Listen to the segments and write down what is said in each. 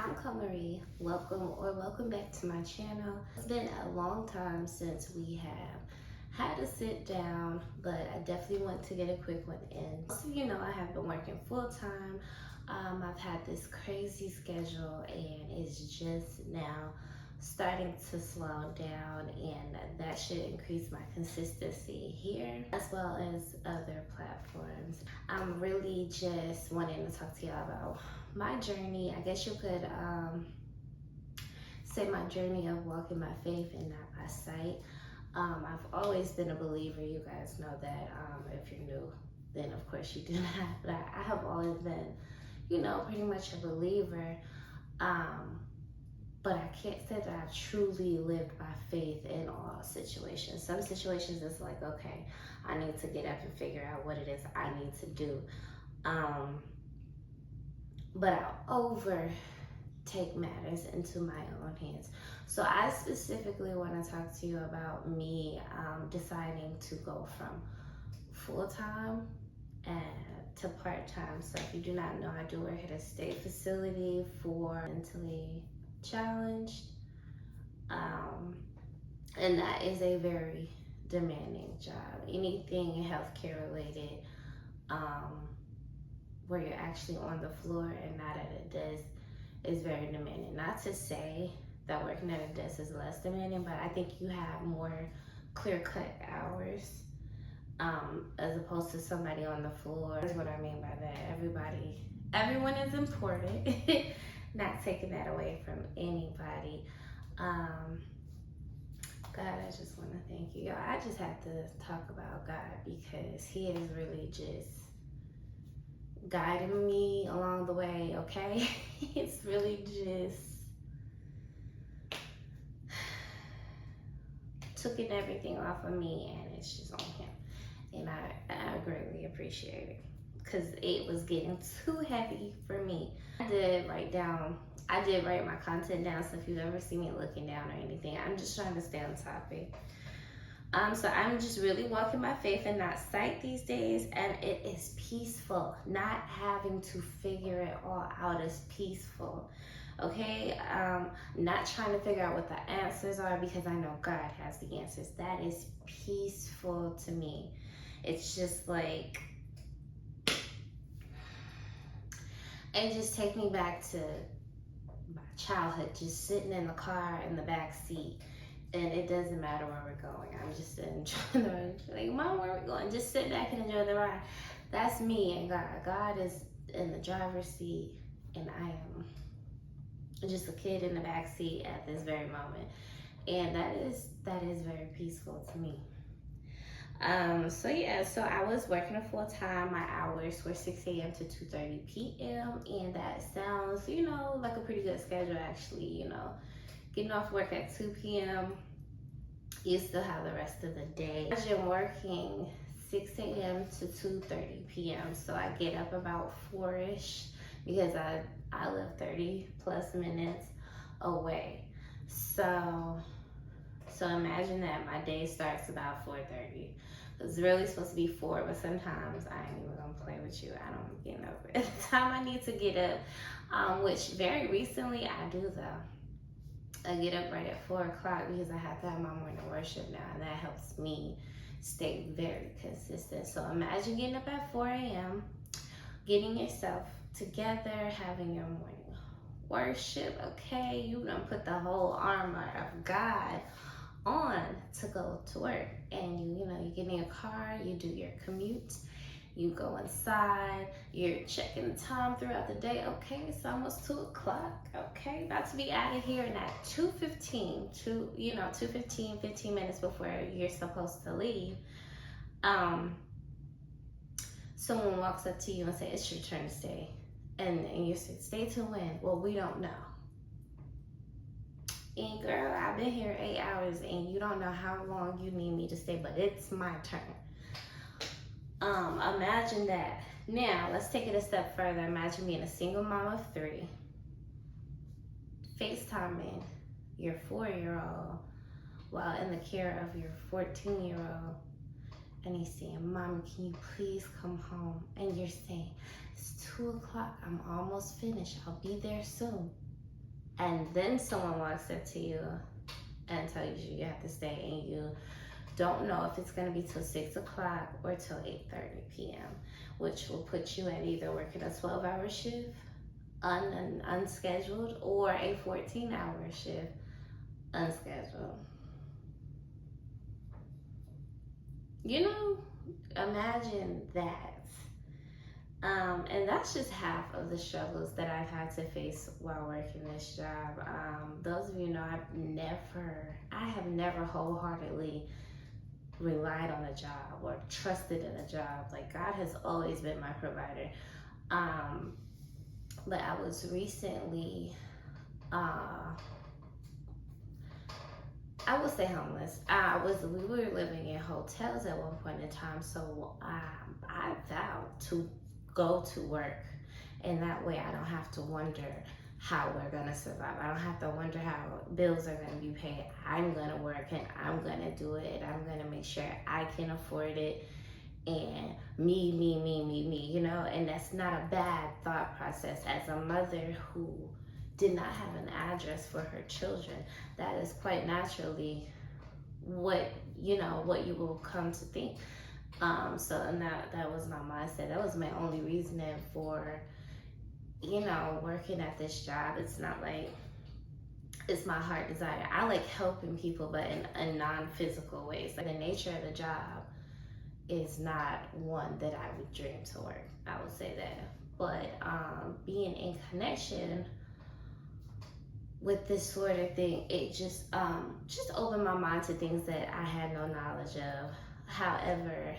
I'm Kamari. Welcome back to my channel. It's been a long time since we have had a sit down, but I definitely want to get a quick one in. Most of you know I have been working full time. I've had this crazy schedule and it's just now starting to slow down, and that should increase my consistency here as well as other platforms. I'm really just wanting to talk to y'all about my journey. I guess you could say my journey of walking by faith and not by sight. I've always been a believer. You guys know that. If you're new, then of course you do not. But I have always been, pretty much a believer. But I can't say that I've truly lived by faith in all situations. Some situations it's like, okay, I need to get up and figure out what it is I need to do. But I'll take matters into my own hands. So I specifically want to talk to you about me deciding to go from full-time and to part-time. So if you do not know, I do work at a state facility for mentally challenged, and that is a very demanding job. Anything healthcare related, where you're actually on the floor and not at a desk, is very demanding. Not to say that working at a desk is less demanding, but I think you have more clear-cut hours as opposed to somebody on the floor. That's what I mean by that. Everyone is important. Not taking that away from anybody. God, I just want to thank you. Y'all, I just have to talk about God because He is really just guiding me along the way, okay? It's really just taking everything off of me, and it's just on Him. And I greatly appreciate it because it was getting too heavy for me. I did write my content down, so if you ever see me looking down or anything, I'm just trying to stay on topic. So I'm just really walking by faith and not sight these days, and it is peaceful. Not having to figure it all out is peaceful. Okay, not trying to figure out what the answers are because I know God has the answers. That is peaceful to me. It's just like, it just takes me back to my childhood, just sitting in the car in the back seat, and it doesn't matter where we're going. I'm just enjoying the ride. Like, Mom, where are we going? Just sit back and enjoy the ride. That's me and God. God is in the driver's seat, and I am just a kid in the back seat at this very moment, and that is very peaceful to me. So I was working a full time. My hours were 6 a.m. to 2:30 p.m. and that sounds, like a pretty good schedule actually. Getting off work at 2 p.m. You still have the rest of the day. I'm working 6 a.m. to 2:30 p.m. So I get up about 4-ish because I live 30 plus minutes away. So imagine that my day starts about 4:30. It's really supposed to be 4, but sometimes I ain't even gonna play with you. I don't get up at the time I need to get up, which very recently I do though. I get up right at 4 o'clock because I have to have my morning worship now, and that helps me stay very consistent. So imagine getting up at 4 a.m., getting yourself together, having your morning worship, okay? You done put the whole armor of God on to go to work, and you get in your car, you do your commute, you go inside, you're checking the time throughout the day. Okay, it's almost 2 o'clock. Okay, about to be out of here, and at 2:15, 15 minutes before you're supposed to leave, someone walks up to you and says, it's your turn to stay. And you say, stay till when? Well, we don't know. And girl, I've been here 8 hours and you don't know how long you need me to stay, but it's my turn. Imagine that. Now, let's take it a step further. Imagine being a single mom of 3, FaceTiming your 4-year-old while in the care of your 14-year-old. And he's saying, Mommy, can you please come home? And you're saying, it's 2 o'clock. I'm almost finished. I'll be there soon. and then someone walks up to you and tells you have to stay, and you don't know if it's going to be till 6 o'clock or till 8:30 p.m., which will put you at either working a 12-hour shift unscheduled, or a 14-hour shift unscheduled. You know, imagine that. And that's just half of the struggles that I've had to face while working this job. Those of you know, I have never wholeheartedly relied on a job or trusted in a job. Like, God has always been my provider. But I was recently, I would say homeless. We were living in hotels at one point in time, so I vowed to go to work, and that way I don't have to wonder how we're gonna survive. I don't have to wonder how bills are gonna be paid. I'm gonna work and I'm gonna do it. I'm gonna make sure I can afford it, and me, you know. And that's not a bad thought process. As a mother who did not have an address for her children, that is quite naturally what you will come to think. So and that was my mindset. That was my only reasoning for, working at this job. It's not like it's my heart desire. I like helping people, but in non-physical ways. Like, the nature of the job is not one that I would dream to work. I would say that. But being in connection with this sort of thing, it just opened my mind to things that I had no knowledge of. However,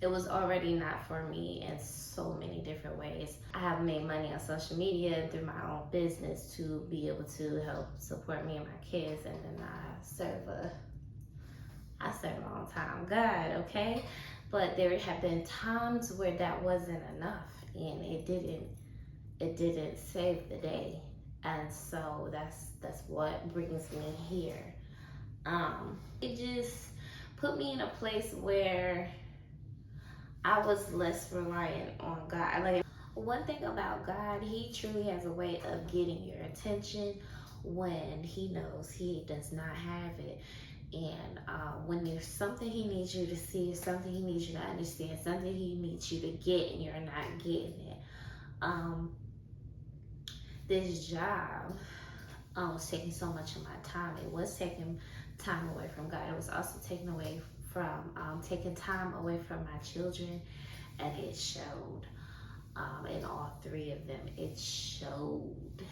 it was already not for me in so many different ways. I have made money on social media and through my own business to be able to help support me and my kids, and then I serve a long time God, okay? But there have been times where that wasn't enough, and it didn't save the day. And so that's what brings me here. It just put me in a place where I was less reliant on God. Like, one thing about God, He truly has a way of getting your attention when He knows He does not have it. And when there's something He needs you to see, something He needs you to understand, something He needs you to get, and you're not getting it. This job was taking so much of my time. It was taking time away from God. It was also taking time away from my children, and it showed. In all three of them, it showed.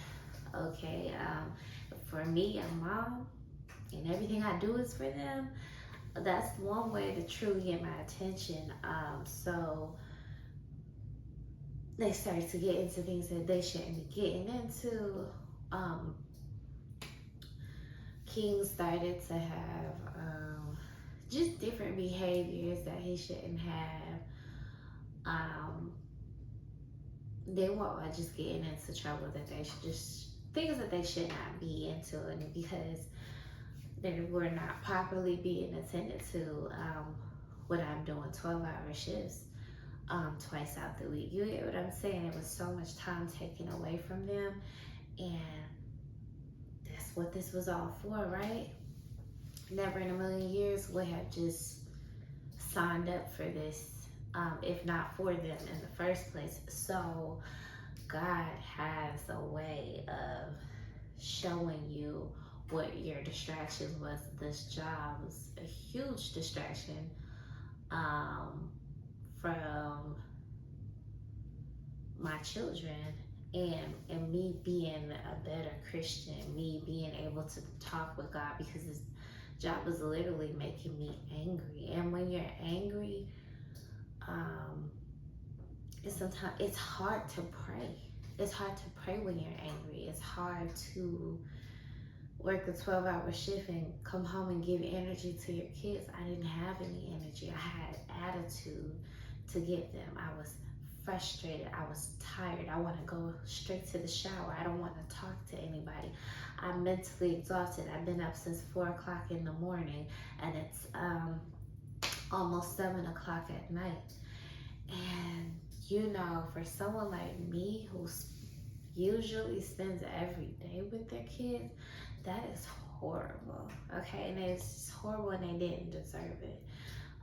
Okay, for me, a mom, and everything I do is for them. That's one way to truly get my attention. So they started to get into things that they shouldn't be getting into. King started to have just different behaviors that he shouldn't have. They weren't just getting into trouble that they should just things that they should not be into, and because they were not properly being attended to. What I'm doing, 12-hour shifts, twice out the week. You get what I'm saying? It was so much time taken away from them, and that's what this was all for, right? Never in a million years would have just signed up for this, if not for them in the first place. So God has a way of showing you what your distraction was. This job was a huge distraction from my children, and me being a better Christian, me being able to talk with God, because this job was literally making me angry. And when you're angry, sometimes it's hard to pray. It's hard to pray when you're angry. It's hard to work a 12-hour shift and come home and give energy to your kids. I didn't have any energy. I had attitude to give them. I was frustrated. I was tired. I want to go straight to the shower. I don't want to talk to anybody. I'm mentally exhausted. I've been up since 4 o'clock in the morning, and it's almost 7 o'clock at night. And for someone like me who's usually spends every day with their kids, that is horrible. Okay, and it's horrible, and they didn't deserve it.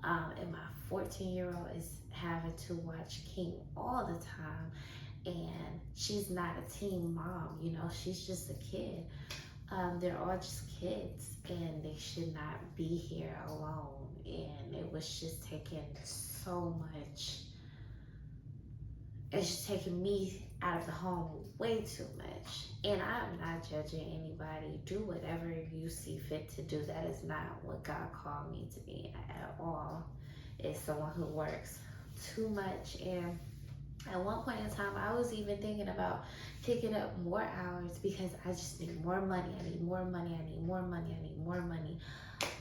And my 14-year-old is having to watch King all the time, and she's not a teen mom, you know, she's just a kid. They're all just kids, and they should not be here alone. And it was just taking so much. It's just taking me out of the home way too much. And I'm not judging anybody. Do whatever you see fit to do. That is not what God called me to be at all. It's someone who works too much. And at one point in time, I was even thinking about picking up more hours because I just need more money. I need more money. I need more money. I need more money.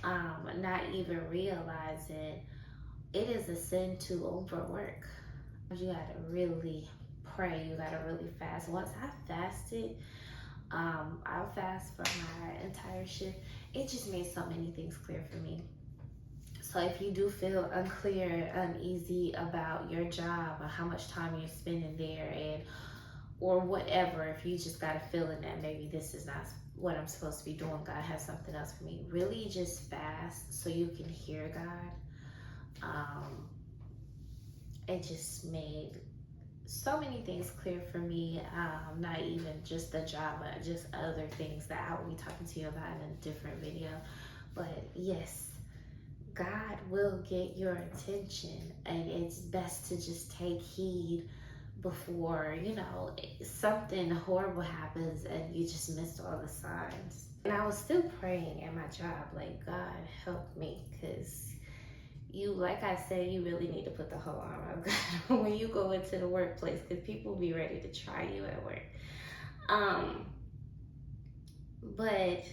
Not even realizing it is a sin to overwork. You gotta really pray. You gotta really fast. Once I fasted, I'll fast for my entire shift. It just made so many things clear for me. So if you do feel unclear, uneasy about your job or how much time you're spending there, and or whatever, if you just got a feeling that maybe this is not what I'm supposed to be doing, God has something else for me, really just fast so you can hear God. It just made so many things clear for me, not even just the job, but just other things that I will be talking to you about in a different video. But yes, God will get your attention, and it's best to just take heed before, you know, something horrible happens and you just missed all the signs. And I was still praying at my job, like, God help me, because you, like I said, you really need to put the whole armor of God when you go into the workplace, because people be ready to try you at work. But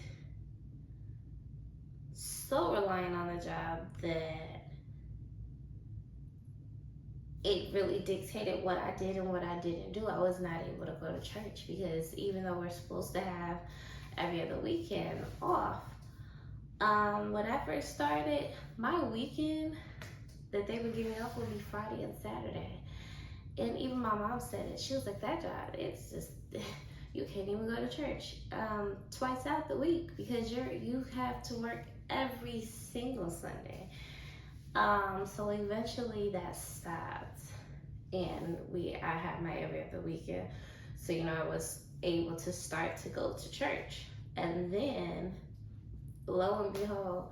so relying on the job that it really dictated what I did and what I didn't do. I was not able to go to church because even though we're supposed to have every other weekend off, when I first started, my weekend that they would give me off would be Friday and Saturday. And even my mom said it. She was like, that job, it's just, you can't even go to church twice out the week because you have to work every single Sunday. So eventually that stopped, and I had my every other weekend. So, you know, I was able to start to go to church. And then, lo and behold,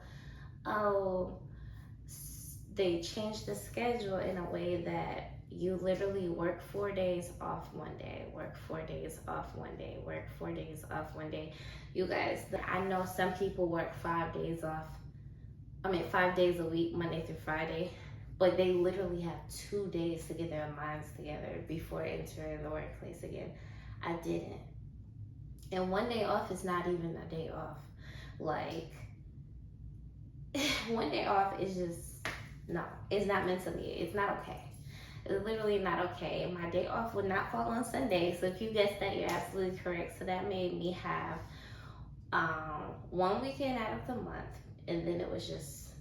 they changed the schedule in a way that you literally work 4 days off one day, work 4 days off one day, work 4 days off one day. You guys, I know some people work 5 days off. 5 days a week, Monday through Friday, but they literally have 2 days to get their minds together before entering the workplace again. I didn't. And 1 day off is not even a day off. Like, 1 day off is just, no, it's not mentally, it's not okay. It's literally not okay. My day off would not fall on Sunday. So if you guessed that, you're absolutely correct. So that made me have 1 weekend out of the month. And then it was just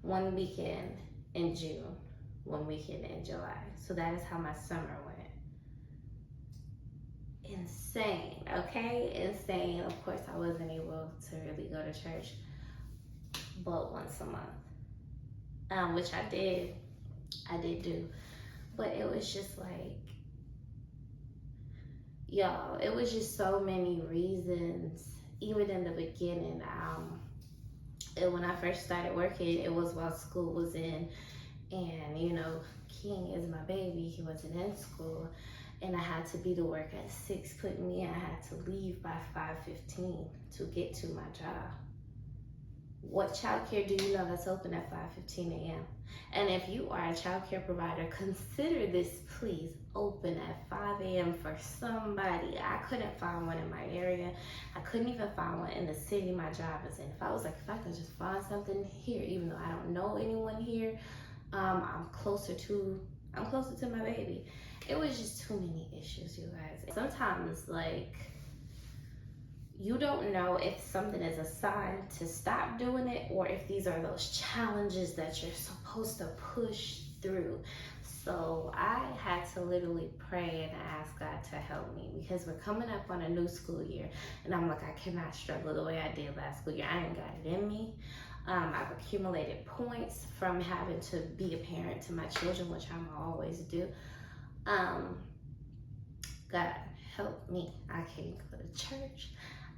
1 weekend in June, 1 weekend in July. So that is how my summer went. Insane, okay? Insane. Of course, I wasn't able to really go to church but once a month, which I did do. But it was just like, y'all, it was just so many reasons. Even in the beginning, and when I first started working, it was while school was in, and you know, King is my baby. He wasn't in school, and I had to be to work at 6, putting me, I had to leave by 5:15 to get to my job. What childcare do you know that's open at 5:15 a.m.? And if you are a childcare provider, consider this, please, open at 5 a.m. for somebody. I couldn't find one in my area. I couldn't even find one in the city my job is in. If I was like, if I could just find something here, even though I don't know anyone here, I'm closer to my baby. It was just too many issues, you guys. Sometimes, like, you don't know if something is a sign to stop doing it or if these are those challenges that you're supposed to push through. So I had to literally pray and ask God to help me because we're coming up on a new school year. And I'm like, I cannot struggle the way I did last school year. I ain't got it in me. I've accumulated points from having to be a parent to my children, which I'm always do. God help me. I can't go to church.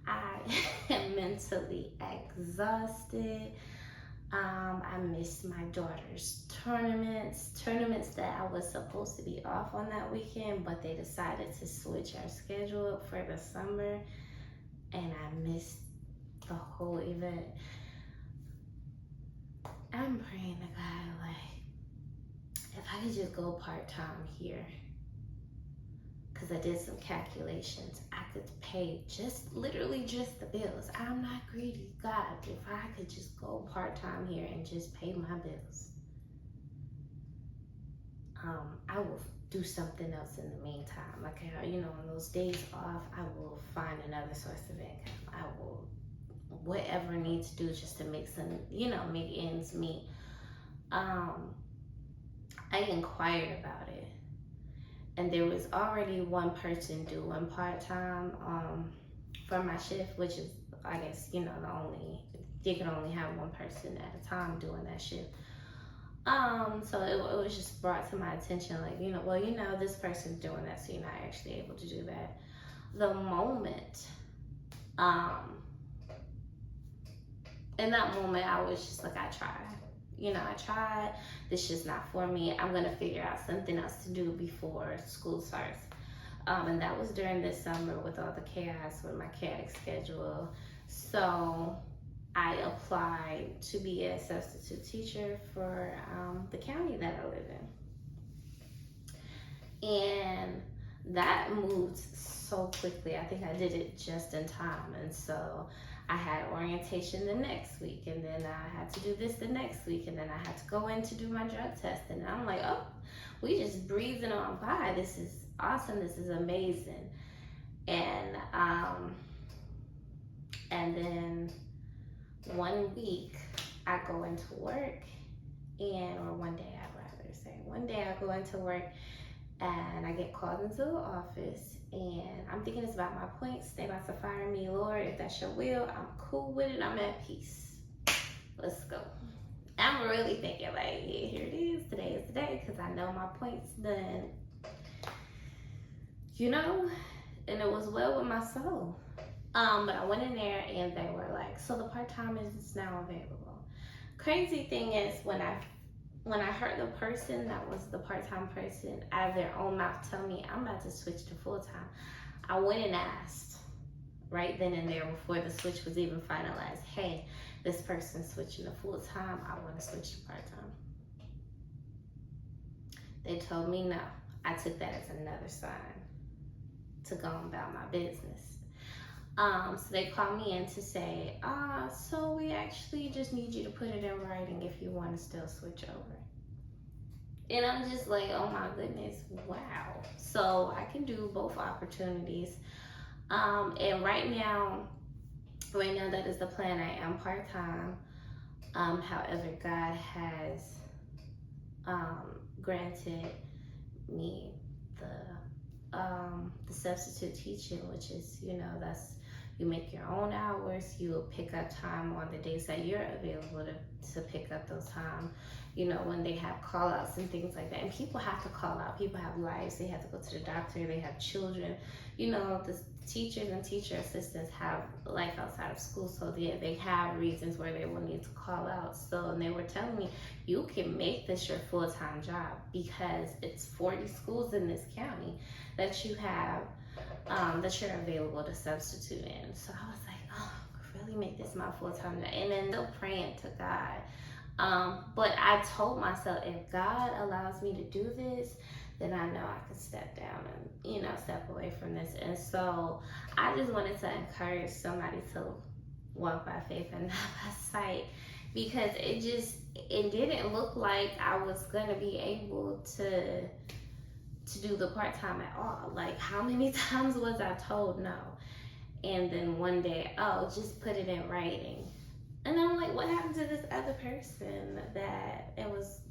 I am mentally exhausted. I missed my daughter's tournaments that I was supposed to be off on that weekend, but they decided to switch our schedule up for the summer, and I missed the whole event. I'm praying to God, like, if I could just go part-time here, because I did some calculations, I could pay literally just the bills. I'm not greedy, God. If I could just go part-time here and just pay my bills, I will do something else in the meantime. Like, on those days off, I will find another source of income. I will, whatever I need to do just to make make ends meet. I inquired about it. And there was already one person doing part-time for my shift, which is, I guess, you can only have one person at a time doing that shift. So it was just brought to my attention, like, this person's doing that, so you're not actually able to do that. The moment, in that moment, I was just like, I tried. I tried. This is not for me. I'm going to figure out something else to do before school starts. And that was during this summer with all the chaos with my chaotic schedule. So I applied to be a substitute teacher for the county that I live in. And that moved so quickly. I think I did it just in time. And so I had orientation the next week, and then I had to do this the next week, and then I had to go in to do my drug test. And I'm like, oh, we just breezing on by. This is awesome. This is amazing. And then one week I go into work, or one day I'd rather say, one day I go into work and I get called into the office, and I'm thinking it's about my points. They about to fire me. Lord, if that's your will, I'm cool with it. I'm at peace. Let's go. I'm really thinking like, yeah, here it is. Today is the day, because I know my points done. And it was well with my soul. But I went in there and they were like, so the part-time is now available. Crazy thing is, when I heard the person that was the part-time person out of their own mouth tell me I'm about to switch to full-time, I went and asked right then and there, before the switch was even finalized, hey, this person's switching to full-time, I want to switch to part-time. They told me no. I took that as another sign to go about my business. So they called me in to say, so we actually just need you to put it in writing if you want to still switch over. And I'm just like, oh my goodness, wow. So I can do both opportunities. And right now that is the plan. I am part-time. However, God has granted me the substitute teaching, which is, that's, you make your own hours. You will pick up time on the days that you're available to pick up those time. When they have call outs and things like that. And people have to call out. People have lives. They have to go to the doctor. They have children. The teachers and teacher assistants have life outside of school. So they have reasons where they will need to call out. And they were telling me, you can make this your full-time job, because it's 40 schools in this county that you have, that you're available to substitute in. So I was like, oh, I could really make this my full-time job. And then still praying to God. But I told myself, if God allows me to do this, then I know I can step down and, step away from this. And so I just wanted to encourage somebody to walk by faith and not by sight, because it didn't look like I was going to be able to do the part-time at all. Like, how many times was I told no? And then one day, oh, just put it in writing. And I'm like, what happened to this other person that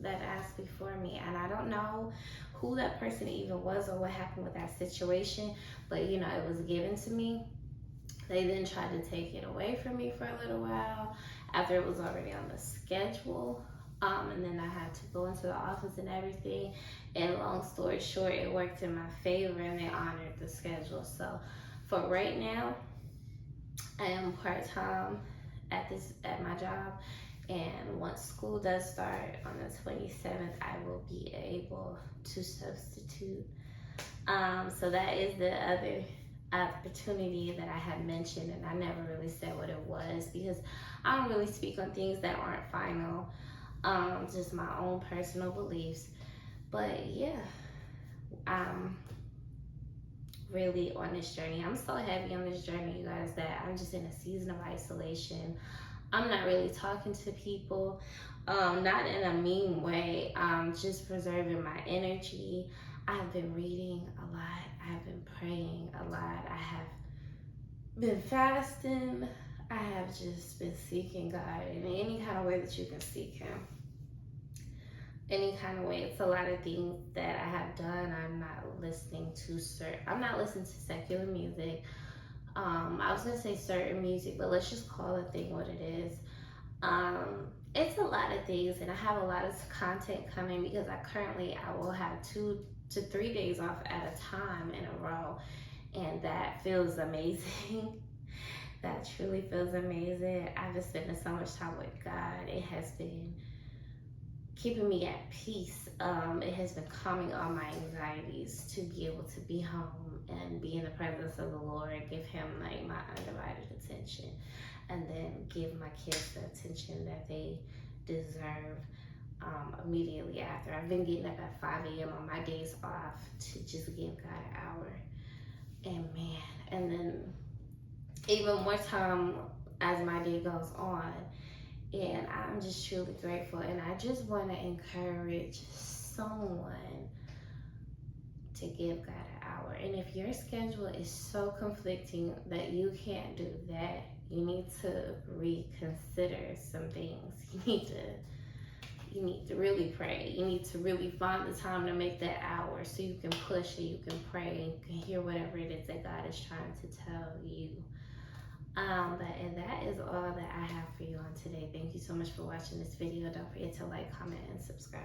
asked before me? And I don't know who that person even was or what happened with that situation, but you know, it was given to me. They then tried to take it away from me for a little while after it was already on the schedule. And then I had to go into the office and everything. And long story short, it worked in my favor and they honored the schedule. So for right now, I am part-time at my job, and once school does start on the 27th, I will be able to substitute. So that is the other opportunity that I had mentioned, and I never really said what it was because I don't really speak on things that aren't final, just my own personal beliefs. But yeah, I'm really on this journey. I'm so heavy on this journey, you guys, that I'm just in a season of isolation. I'm not really talking to people, not in a mean way. Just preserving my energy. I've been reading a lot. I've been praying a lot. I have been fasting. I have just been seeking God in any kind of way that you can seek Him. Any kind of way. It's a lot of things that I have done. I'm not listening to secular music. I was gonna say certain music, but let's just call a thing what it is. It's a lot of things, and I have a lot of content coming because I will have 2 to 3 days off at a time in a row, and that feels amazing. That truly feels amazing. I've been spending so much time with God. It has been keeping me at peace. It has been calming all my anxieties to be able to be home and be in the presence of the Lord, give Him like my undivided attention, and then give my kids the attention that they deserve immediately after. I've been getting up at 5 a.m. on my days off to just give God an hour. And man, and then even more time as my day goes on. And I'm just truly grateful. And I just want to encourage someone to give God an hour. And if your schedule is so conflicting that you can't do that, you need to reconsider some things. You need to really pray. You need to really find the time to make that hour so you can push and you can pray and you can hear whatever it is that God is trying to tell you. And that is all that I have for you on today. Thank you so much for watching this video. Don't forget to like, comment, and subscribe.